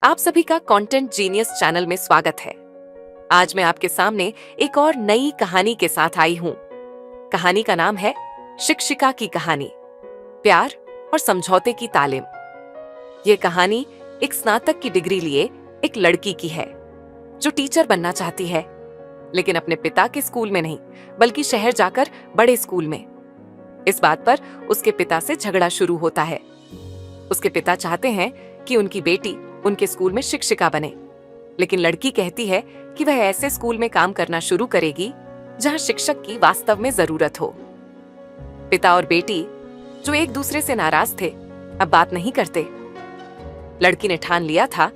आप सभी का कंटेंट जीनियस चैनल में स्वागत है। आज मैं आपके सामने एक और नई कहानी के साथ आई हूं। कहानी का नाम है शिक्षिका की कहानी, प्यार और समझौते की तालीम। ये कहानी एक स्नातक की डिग्री लिए एक लड़की की है जो टीचर बनना चाहती है, लेकिन अपने पिता के स्कूल में नहीं बल्कि शहर जाकर बड़े स्कूल में। इस बात पर उसके पिता से झगड़ा शुरू होता है। उसके पिता चाहते हैं कि उनकी बेटी उनके स्कूल में शिक्षिका बने, लेकिन लड़की कहती है कि वह ऐसे स्कूल में काम करना शुरू करेगी जहां शिक्षक की वास्तव में जरूरत हो। पिता और बेटी जो एक दूसरे से नाराज थे, अब बात नहीं करते। लड़की ने ठान लिया था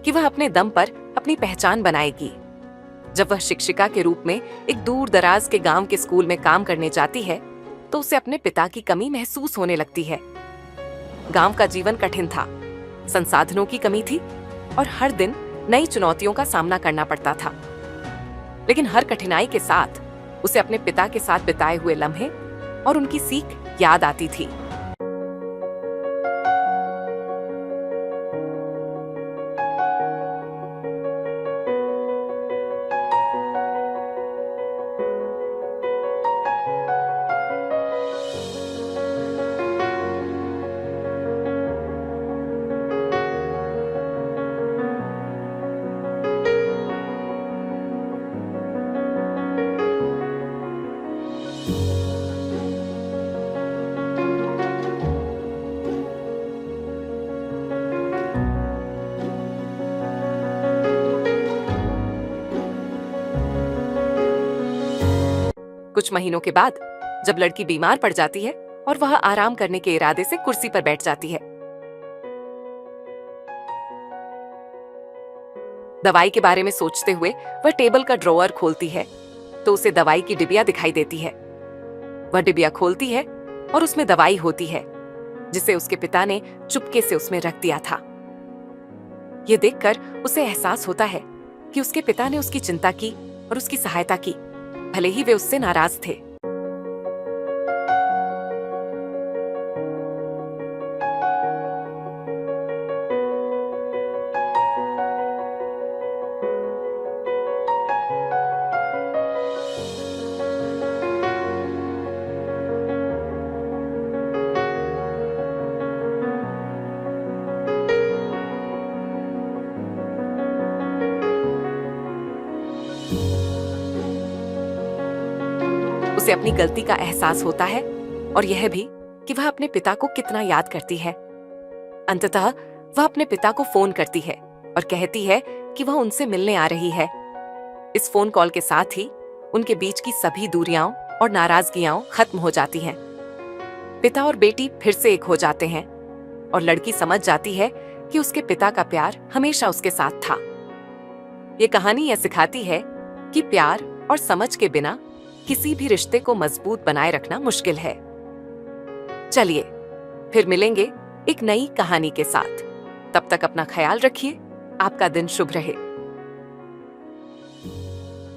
कि वह अपने दम पर अपनी पहचान बनाएगी। जब वह शिक्षिका के रूप में एक दूर दराज के गांव के स्कूल में काम करने जाती है, तो उसे अपने पिता की कमी महसूस होने लगती है। गांव का जीवन कठिन था, संसाधनों की कमी थी और हर दिन नई चुनौतियों का सामना करना पड़ता था। लेकिन हर कठिनाई के साथ उसे अपने पिता के साथ बिताए हुए लम्हे और उनकी सीख याद आती थी। कुछ महीनों के बाद जब लड़की बीमार पड़ जाती है और वह आराम करने के इरादे से कुर्सी पर बैठ जाती है, दवाई के बारे में सोचते हुए वह टेबल का ड्रॉअर खोलती है तो उसे दवाई की डिबिया दिखाई देती है। वह डिबिया खोलती है और उसमें दवाई होती है जिसे उसके पिता ने चुपके से उसमें रख दिया था। यह देखकर उसे एहसास होता है कि उसके पिता ने उसकी चिंता की और उसकी सहायता की, भले ही वे उससे नाराज थे। उसे अपनी गलती का एहसास होता है और यह भी कि वह अपने पिता को कितना याद करती है। अंततः वह अपने पिता को फोन करती है और कहती है कि वह उनसे मिलने आ रही है। इस फोन कॉल के साथ ही उनके बीच की सभी दूरियां और नाराजगियां खत्म हो जाती हैं। पिता और बेटी फिर से एक हो जाते हैं और लड़की समझ जाती है कि उसके पिता का प्यार हमेशा उसके साथ था। ये कहानी यह सिखाती है कि प्यार और समझ के बिना किसी भी रिश्ते को मजबूत बनाए रखना मुश्किल है। चलिए फिर मिलेंगे एक नई कहानी के साथ। तब तक अपना ख्याल रखिए। आपका दिन शुभ रहे।